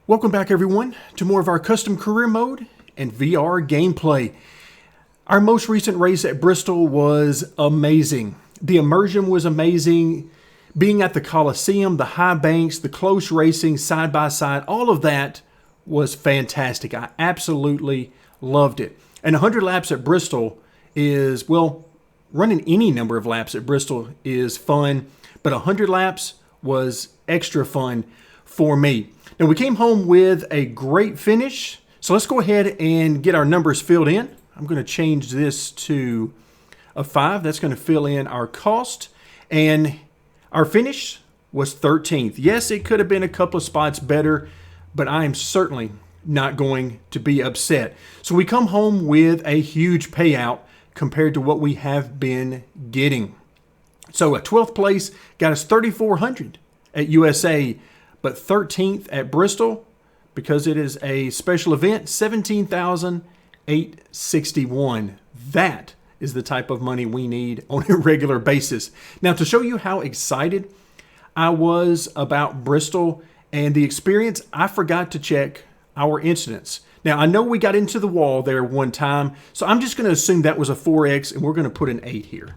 Welcome back everyone to more of our custom career mode and VR gameplay. Our most recent race at Bristol was amazing. The immersion was amazing. Being at the Coliseum, the high banks, the close racing side by side, all of that was fantastic. I absolutely loved it. And 100 laps at Bristol is, well, running any number of laps at Bristol is fun, but 100 laps was extra fun for me. Now, we came home with a great finish, so let's go ahead and get our numbers filled in. I'm going to change this to a 5. That's going to fill in our cost, and our finish was 13th. Yes, it could have been a couple of spots better, but I am certainly not going to be upset. So we come home with a huge payout compared to what we have been getting. So a 12th place got us $3,400 at USA, but 13th at Bristol, because it is a special event, $17,861. That is the type of money we need on a regular basis. Now, to show you how excited I was about Bristol and the experience, I forgot to check our incidents. Now, I know we got into the wall there one time, so I'm just going to assume that was a 4X, and we're going to put an 8 here.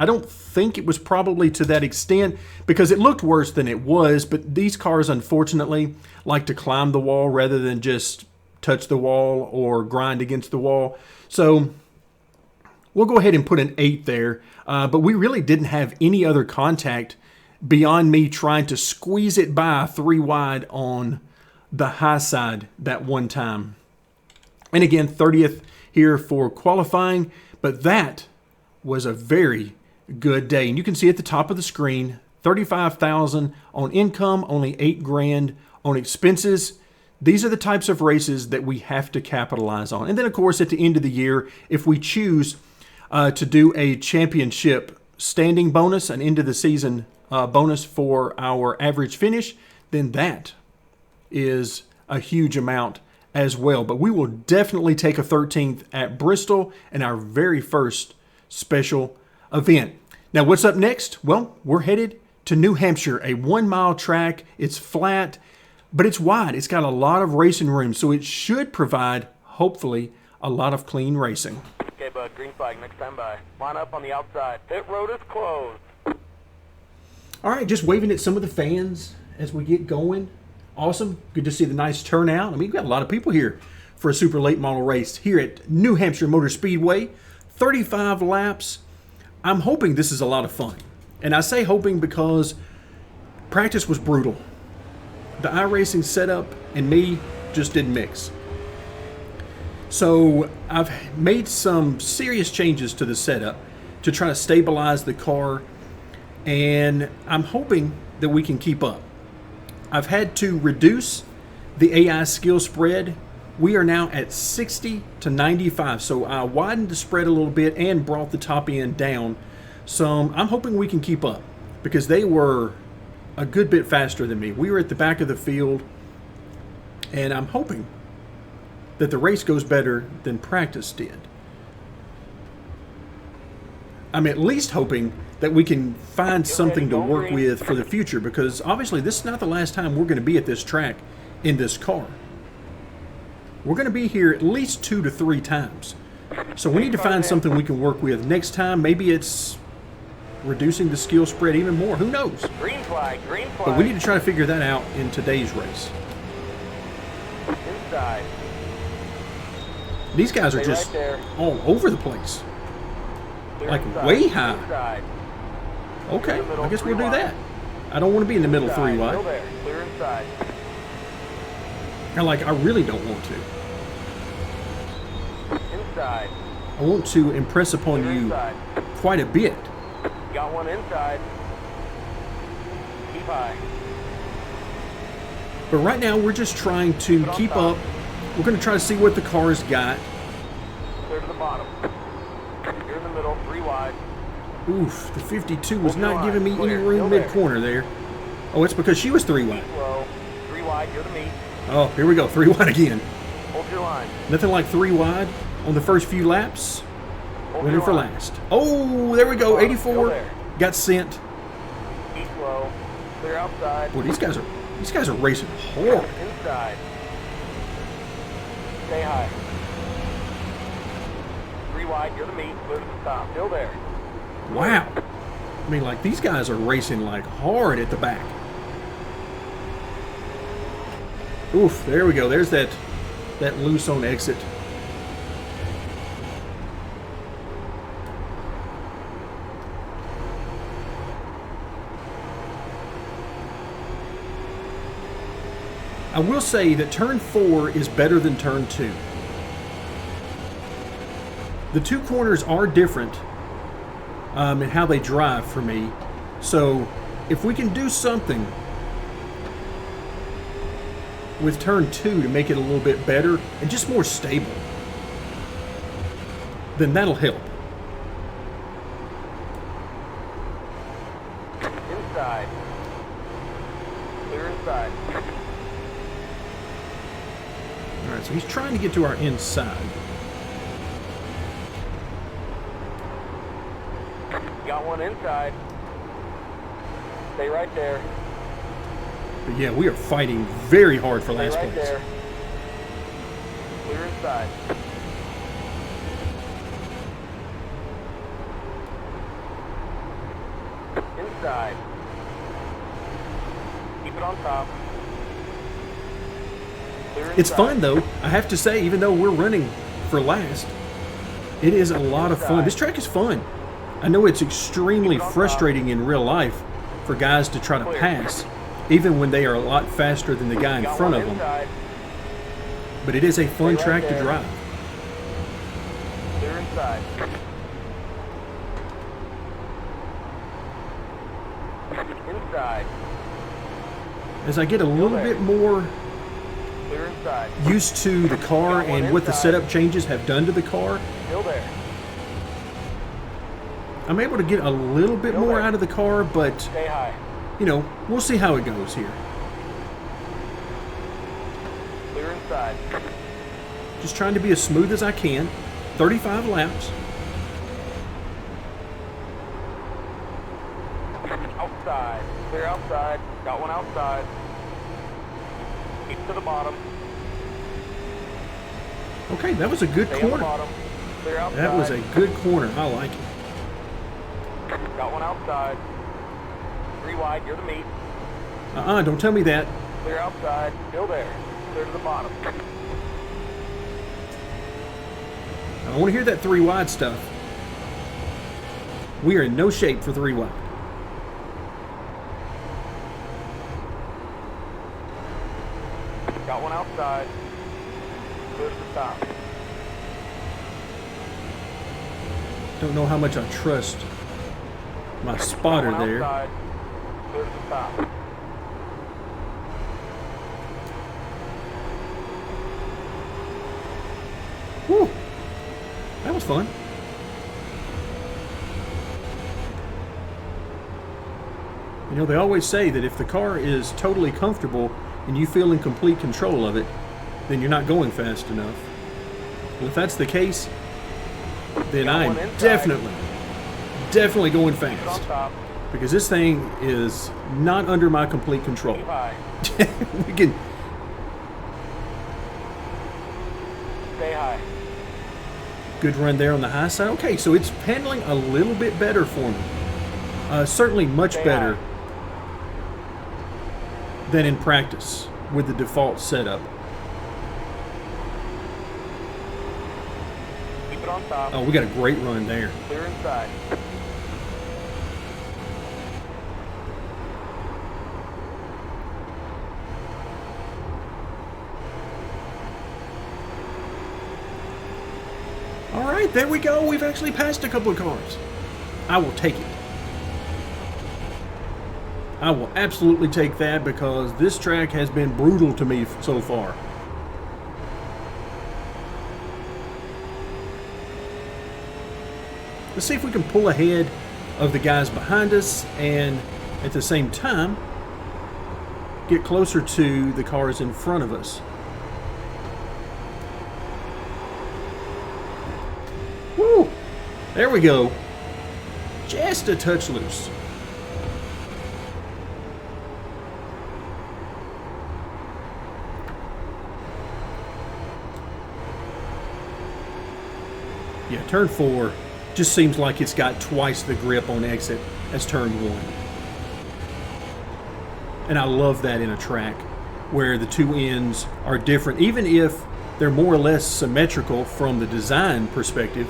I don't think it was probably to that extent because it looked worse than it was, but these cars, unfortunately, like to climb the wall rather than just touch the wall or grind against the wall. So we'll go ahead and put an 8 there, but we really didn't have any other contact beyond me trying to squeeze it by 3 wide on the high side that one time. And again, 30th here for qualifying, but that was a very good day. And you can see at the top of the screen, $35,000 on income, only $8,000 on expenses. These are the types of races that we have to capitalize on. And then, of course, at the end of the year, if we choose to do a championship standing bonus, an end of the season bonus for our average finish, then that is a huge amount as well. But we will definitely take a 13th at Bristol in our very first special event. Now, what's up next? Well, we're headed to New Hampshire, a 1-mile track. It's flat, but it's wide. It's got a lot of racing room, so it should provide, hopefully, a lot of clean racing. Okay, bud, green flag, next time by. Line up on the outside. Pit road is closed. All right, just waving at some of the fans as we get going. Awesome. Good to see the nice turnout. I mean, we've got a lot of people here for a super late model race here at New Hampshire Motor Speedway. 35 laps. I'm hoping this is a lot of fun. And I say hoping because practice was brutal. The iRacing setup and me just didn't mix. So I've made some serious changes to the setup to try to stabilize the car, and I'm hoping that we can keep up. I've had to reduce the AI skill spread. We are now at 60 to 95, so I widened the spread a little bit and brought the top end down some. I'm hoping we can keep up because they were a good bit faster than me. We were at the back of the field, and I'm hoping that the race goes better than practice did. I'm at least hoping that we can find something to work with for the future, because obviously this is not the last time we're going to be at this track in this car. We're going to be here at least 2 to 3 times. So we need to find something we can work with next time. Maybe it's reducing the skill spread even more. Who knows? Green flag, green flag. But we need to try to figure that out in today's race. Inside. These guys are Stay just right all over the place. Clear Like inside. way high. Inside. Okay, Clear the middle, I guess we'll 3 do wide. that. I don't want to be in the middle Inside. 3 Still wide. there. Clear inside. I really don't want to. Inside. I want to impress upon Clear you inside. quite a bit. Got one inside. Keep high. But right now, we're just trying to keep up. We're going to try to see what the car's got. Clear to the bottom. Here in the middle, 3 wide. Oof, the 52 was Hold not your giving me line. any Clear. room Still there. mid-corner there. Oh, it's because she was 3 wide. Slow. 3 wide, you're the meat. Oh, here we go, 3 wide again. Hold your line. Nothing like 3 wide on the first few laps. Hold Winner your for line. last. Oh, there we go, Still 84. there. Got sent. Keep slow. Clear outside. Boy, these guys are racing hard. Inside. Stay high. 3 wide, you're the meat, clear to the top. Still there. Wow. I mean, like, these guys are racing like hard at the back. Oof, there we go. There's that loose on exit. I will say that turn 4 is better than turn 2. The two corners are different in how they drive for me. So if we can do something with turn 2 to make it a little bit better and just more stable, then that'll help. Inside. Clear inside. All right, so he's trying to get to our inside. Got one inside. Stay right there. But yeah, we are fighting very hard for Stay last right place. there. Clear inside. Inside. Keep it on top. Clear It's inside. fun though. I have to say, even though we're running for last, it is a lot of fun. This track is fun. I know it's extremely frustrating in real life for guys to try to pass, even when they are a lot faster than the guy in Got front one of them. inside. But it is a fun Stay right track to there. drive. Clear inside. Inside. As I get a little bit more Clear inside. used to the car and what the setup changes have done to the car, Still there. I'm able to get a little bit more out of the car, but, Stay high. you know, we'll see how it goes here. Clear inside. Just trying to be as smooth as I can. 35 laps. Outside. Clear outside. Got one outside. Keep to the bottom. Okay, that was a good Stay on the corner. bottom. Clear outside. That was a good corner. I like it. Got one outside. 3 wide. You're the meat. Don't tell me that. Clear outside. Still there. Clear to the bottom. I don't want to hear that 3 wide stuff. We are in no shape for 3 wide. Got one outside. Clear to the top. Don't know how much I trust my spotter Got one there. outside. Clear to the top. Whew. That was fun. You know, they always say that if the car is totally comfortable and you feel in complete control of it, then you're not going fast enough. Well, if that's the case, then Got I'm one inside. definitely going Keep it on fast. top. Because this thing is not under my complete control. Keep high. We can. Stay high. Good run there on the high side. Okay, so it's handling a little bit better for me. Certainly much Stay better high. than in practice with the default setup. Keep it on top. Oh, we got a great run there. Clear inside. All right, there we go. We've actually passed a couple of cars. I will take it. I will absolutely take that because this track has been brutal to me so far. Let's see if we can pull ahead of the guys behind us and at the same time get closer to the cars in front of us. Woo! There we go. Just a touch loose. Yeah, turn 4 just seems like it's got twice the grip on exit as turn 1. And I love that in a track where the two ends are different, even if they're more or less symmetrical from the design perspective.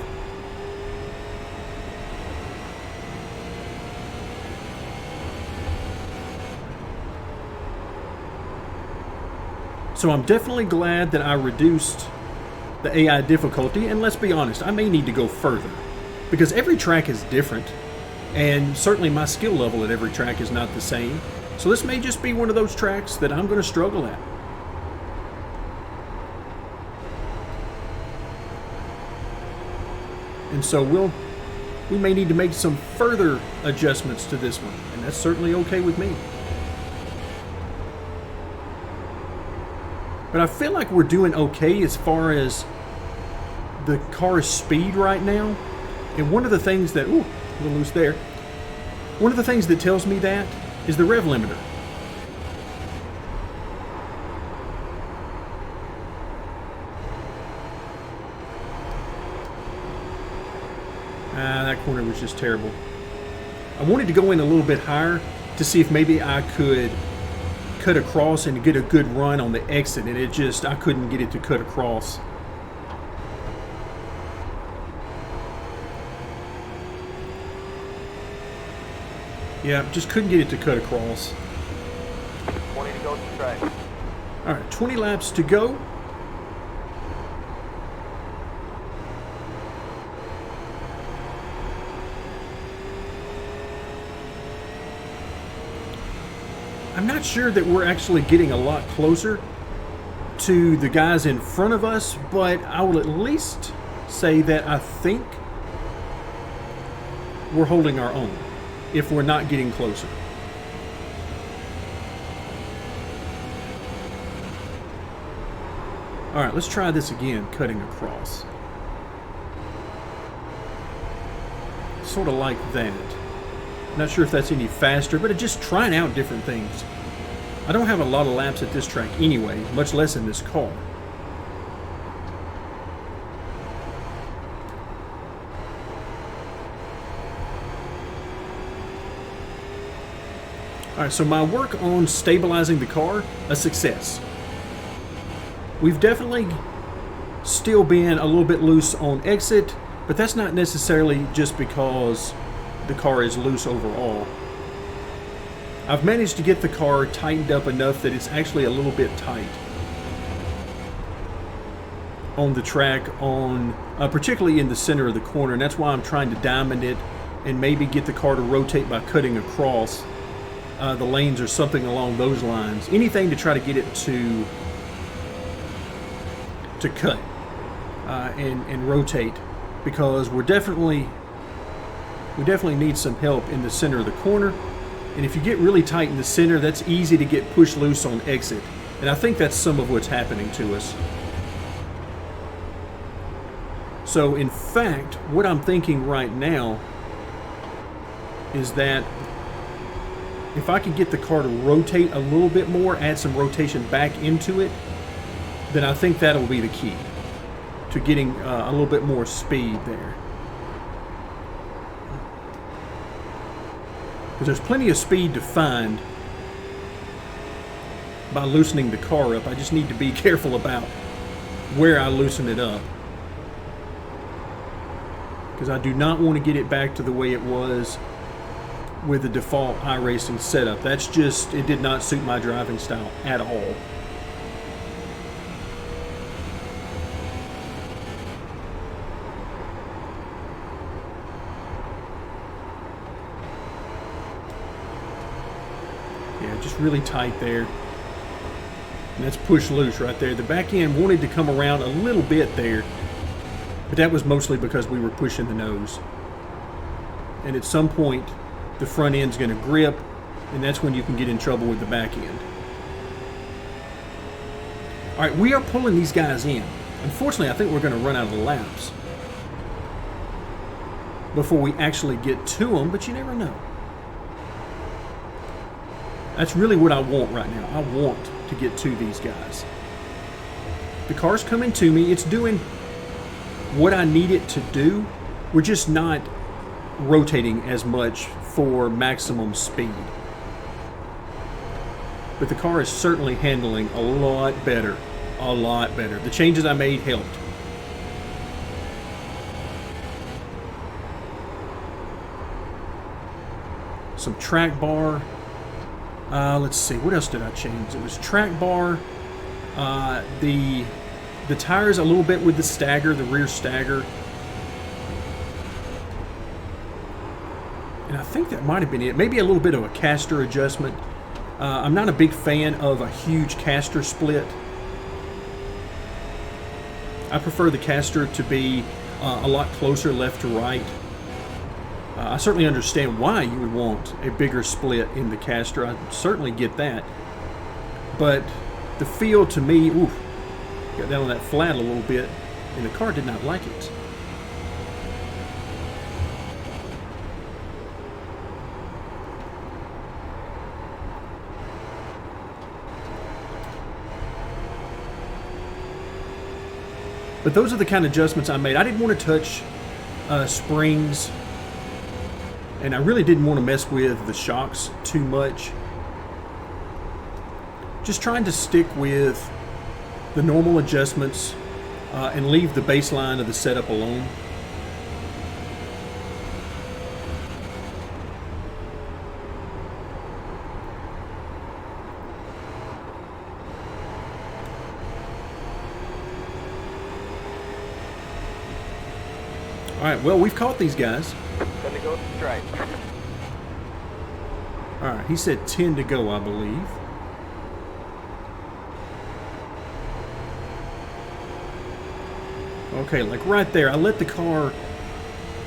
So I'm definitely glad that I reduced the AI difficulty, and let's be honest, I may need to go further because every track is different, and certainly my skill level at every track is not the same. So this may just be one of those tracks that I'm going to struggle at. And so we may need to make some further adjustments to this one, and that's certainly okay with me. But I feel like we're doing okay as far as the car's speed right now. And one of the things that, ooh, a little loose there. One of the things that tells me that is the rev limiter. That corner was just terrible. I wanted to go in a little bit higher to see if maybe I could cut across and get a good run on the exit, and I couldn't get it to cut across. Yeah, just couldn't get it to cut across. 20 to go to the track. All right, 20 laps to go. I'm not sure that we're actually getting a lot closer to the guys in front of us, but I will at least say that I think we're holding our own if we're not getting closer. All right, let's try this again, cutting across. Sort of like that. Not sure if that's any faster, but just trying out different things. I don't have a lot of laps at this track anyway, much less in this car. All right, so my work on stabilizing the car, a success. We've definitely still been a little bit loose on exit, but that's not necessarily just because the car is loose overall. I've managed to get the car tightened up enough that it's actually a little bit tight on the track, particularly in the center of the corner, and that's why I'm trying to diamond it and maybe get the car to rotate by cutting across the lanes or something along those lines. Anything to try to get it to cut and rotate, because we definitely need some help in the center of the corner. And if you get really tight in the center, that's easy to get pushed loose on exit. And I think that's some of what's happening to us. So in fact, what I'm thinking right now is that if I can get the car to rotate a little bit more, add some rotation back into it, then I think that'll be the key to getting a little bit more speed there. Because there's plenty of speed to find by loosening the car up. I just need to be careful about where I loosen it up, because I do not want to get it back to the way it was with the default iRacing setup. That's just, it did not suit my driving style at all. Just really tight there, and that's push loose right there. The back end wanted to come around a little bit there, but that was mostly because we were pushing the nose, and at some point the front end's going to grip, and that's when you can get in trouble with the back end. All right, we are pulling these guys in. Unfortunately, I think we're going to run out of laps before we actually get to them, but you never know. That's really what I want right now. I want to get to these guys. The car's coming to me. It's doing what I need it to do. We're just not rotating as much for maximum speed. But the car is certainly handling a lot better. A lot better. The changes I made helped. Some track bar. Let's see, what else did I change? It was track bar. The tires a little bit with the stagger, the rear stagger. And I think that might have been it. Maybe a little bit of a caster adjustment. I'm not a big fan of a huge caster split. I prefer the caster to be a lot closer left to right. I certainly understand why you would want a bigger split in the caster. I certainly get that. But the feel to me, oof, got down on that flat a little bit, and the car did not like it. But those are the kind of adjustments I made. I didn't want to touch springs, and I really didn't want to mess with the shocks too much. Just trying to stick with the normal adjustments and leave the baseline of the setup alone. All right, well, we've caught these guys. Gonna go straight. All right, he said 10 to go, I believe. Okay, like right there, I let the car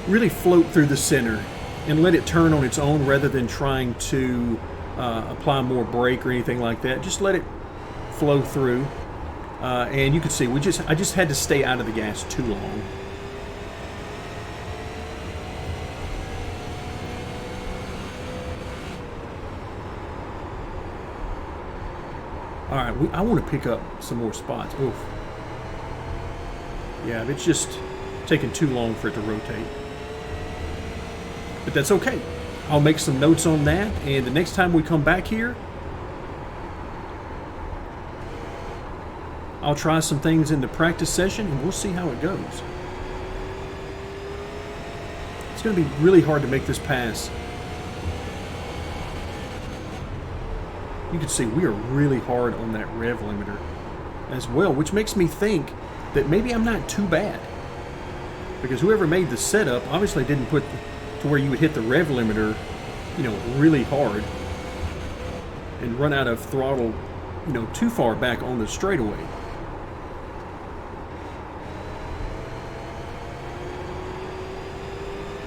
really float through the center and let it turn on its own rather than trying to apply more brake or anything like that. Just let it flow through. And you can see, I just had to stay out of the gas too long. All right, I want to pick up some more spots. Oof. Yeah, it's just taking too long for it to rotate. But that's okay. I'll make some notes on that, and the next time we come back here, I'll try some things in the practice session, and we'll see how it goes. It's going to be really hard to make this pass. You can see we are really hard on that rev limiter as well, which makes me think that maybe I'm not too bad. Because whoever made the setup obviously didn't put to where you would hit the rev limiter, you know, really hard and run out of throttle, you know, too far back on the straightaway.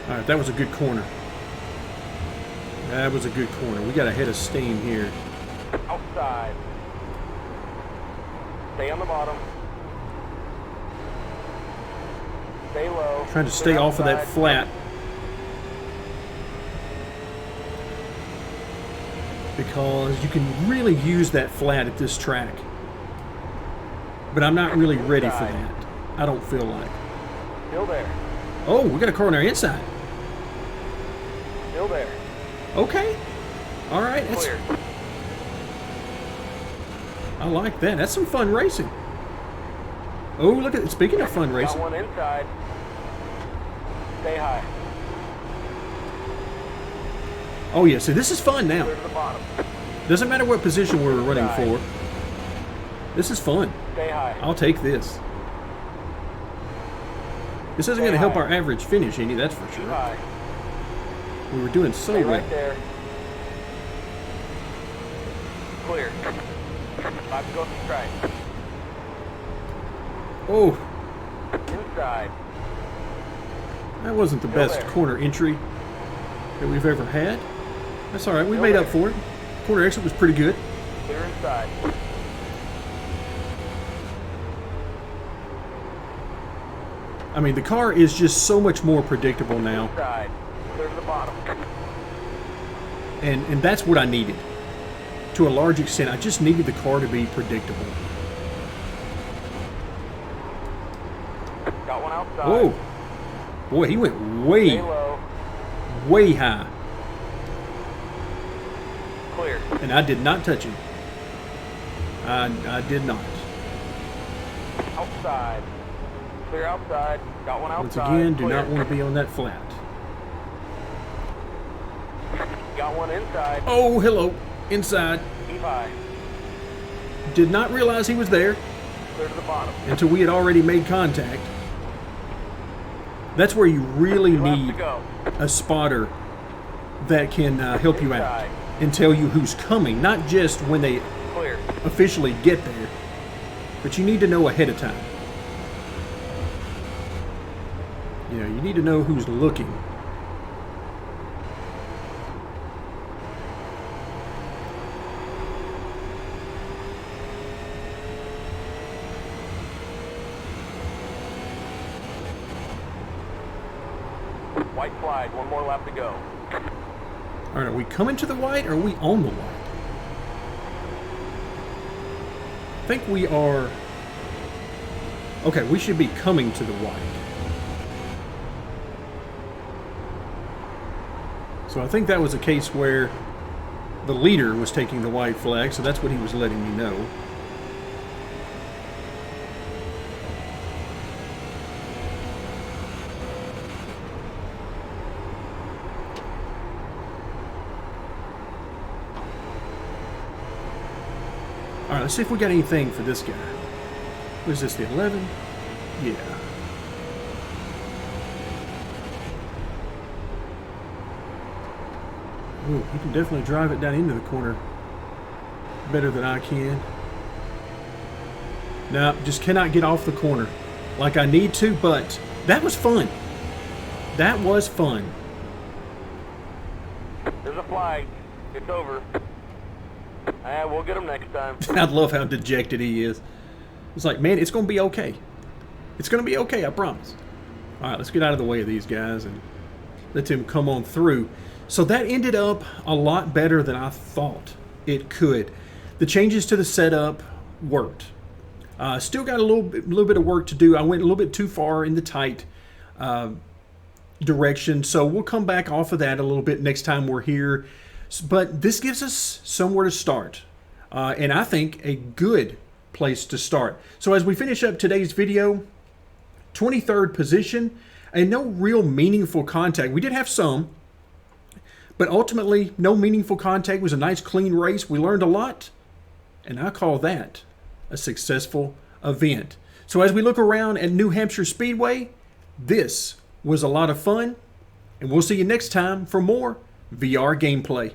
All right, that was a good corner. That was a good corner. We got a head of steam here. Outside. Stay on the bottom. Stay low. Trying to stay off of that flat. Because you can really use that flat at this track. But I'm not really ready for that. I don't feel like. Still there. Oh, we got a car on our inside. Still there. Okay. All right. That's Clear. I like that. That's some fun racing. Oh, look at it. Speaking of fun racing. Got one inside. Stay high. Oh, yeah. So this is fun now. Clear to the bottom. Doesn't matter what position we're running for. This is fun. Stay high. I'll take this. This isn't going to help our average finish any, that's for Too sure. high. We were doing so Stay well. right there. Clear. 5 to go straight. Oh, Inside. that wasn't the Still best there. corner entry that we've ever had. That's all right. We Still made up there. for it. Corner exit was pretty good. Clear inside. I mean, the car is just so much more predictable now. Inside. Clear to the bottom. And that's what I needed. To a large extent, I just needed the car to be predictable. Got one outside. Whoa. Boy, he went Stay low. way high. Clear. And I did not touch him. I did not. Outside. Clear outside. Got one outside. Once again, do Clear. not want to be on that flat. Got one inside. Oh, hello. Inside. Keep high. Did not realize he was there Clear to the bottom. until we had already made contact. That's where you really 2 laps need to go. a spotter that can help you out Inside. and tell you who's coming, not just when they Clear. officially get there, but you need to know ahead of time. You know, you need to know who's looking. White flag. 1 more lap to go. All right, are we coming to the white or are we on the white? I think we are. Okay, we should be coming to the white. So I think that was a case where the leader was taking the white flag, so that's what he was letting me know. All right, let's see if we got anything for this guy. What is this, the 11? Yeah. Ooh, he can definitely drive it down into the corner better than I can. No, just cannot get off the corner like I need to, but that was fun. That was fun. There's a flag. It's over. We'll get him next time. I love how dejected he is. It's like, man, it's going to be okay. It's going to be okay, I promise. All right, let's get out of the way of these guys and let them come on through. So that ended up a lot better than I thought it could. The changes to the setup worked. Still got a little bit of work to do. I went a little bit too far in the tight direction, so we'll come back off of that a little bit next time we're here. But this gives us somewhere to start, and I think a good place to start. So as we finish up today's video, 23rd position, and no real meaningful contact. We did have some, but ultimately no meaningful contact. It was a nice clean race. We learned a lot, and I call that a successful event. So as we look around at New Hampshire Speedway, this was a lot of fun, and we'll see you next time for more VR gameplay.